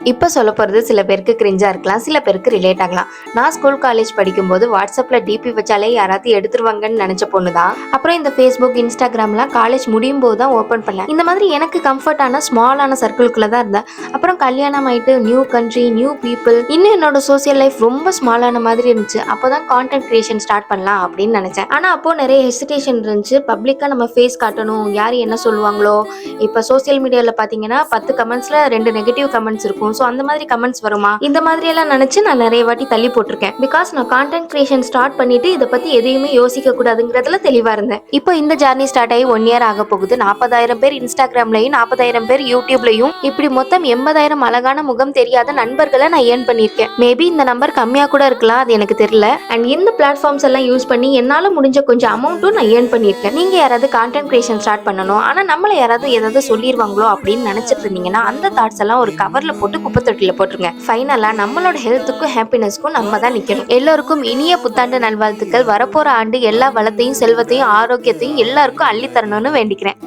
இப்போ சொல்ல போகிறது சில பேருக்கு கிரிஞ்சாக இருக்கலாம், சில பேருக்கு ரிலேட் ஆகலாம். நான் ஸ்கூல் காலேஜ் படிக்கும்போது வாட்ஸ்அப்பில் டிபி வச்சாலே யாராவது எடுத்துருவாங்கன்னு நினச்ச பொண்ணு தான். அப்புறம் இந்த ஃபேஸ்புக் இன்ஸ்டாகிராம்லாம் காலேஜ் முடியும் போது தான் ஓப்பன் பண்ணேன். இந்த மாதிரி எனக்கு கம்ஃபர்டான ஸ்மாலான சர்க்கிள்குள்ளே தான் இருந்தேன். அப்புறம் கல்யாணம் ஆகிட்டு நியூ கண்ட்ரி, நியூ பீப்புள், இன்னும் என்னோட சோசியல் லைஃப் ரொம்ப ஸ்மாலான மாதிரி இருந்துச்சு. அப்போ தான் கான்டென்ட் கிரியேஷன் ஸ்டார்ட் பண்ணலாம் அப்படின்னு நினச்சேன். ஆனால் அப்போது நிறைய ஹெசிடேஷன் இருந்துச்சு. பப்ளிக்காக நம்ம ஃபேஸ் காட்டணும், யார் என்ன சொல்லுவாங்களோ. இப்போ சோசியல் மீடியாவில் பார்த்தீங்கன்னா 10 கமெண்ட்ஸில் 2 நெகட்டிவ் கமெண்ட்ஸ் இருக்கும். ஸோ அந்த மாதிரி கமெண்ட்ஸ் வருமா, இந்த மாதிரி எல்லாம் நினைச்சு நான் நிறைய வாட்டி தள்ளி போட்டிருக்கேன். பிகாஸ் நான் கான்டென்ட் கிரியேஷன் ஸ்டார்ட் பண்ணிட்டு இதை பத்தி எதையுமே யோசிக்க கூடாதுங்கிறதுல தெளிவா இருந்தேன். இப்போ இந்த ஜர்னி ஸ்டார்ட் ஆகி 1 இயர் ஆக போகுது. 40,000 பேர் இன்ஸ்டாகிராம்லயும் 40,000 பேர் யூடியூப்லயும் இப்படி மொத்தம் 80,000 அழகான முகம் தெரியாத நண்பர்களை நான் ஏர்ன் பண்ணியிருக்கேன். மேபி இந்த நம்பர் கம்மியா கூட இருக்கலாம், அது எனக்கு தெரியல. அண்ட் இந்த பிளாட்ஃபார்ம்ஸ் எல்லாம் யூஸ் பண்ணி என்னால முடிஞ்ச கொஞ்சம் அமௌண்ட்டும் நான் ஏர்ன் பண்ணியிருக்கேன். நீங்க யாராவது கான்டென்ட் கிரியேஷன் ஸ்டார்ட் பண்ணணும், ஆனா நம்மள யாராவது ஏதாவது சொல்லிடுவாங்களோ அப்படின்னு நினைச்சிட்டு இருந்தீங்கன்னா அந்த தாட்ஸ் எல்லாம் ஒரு கவர்ல போட்டு குப்பை தொட்டில போட்டுருங்க. ஃபைனலா நம்மளோட ஹெல்த்துக்கும் ஹாப்பினஸ்க்கும் நம்ம தான் நிக்கணும். எல்லோருக்கும் இனிய புத்தாண்டு நல்வாழ்த்துக்கள். வரப்போற ஆண்டு எல்லா வளத்தையும் செல்வத்தையும் ஆரோக்கியத்தையும் எல்லாருக்கும் அள்ளி தரணும்னு வேண்டிக்கிறேன்.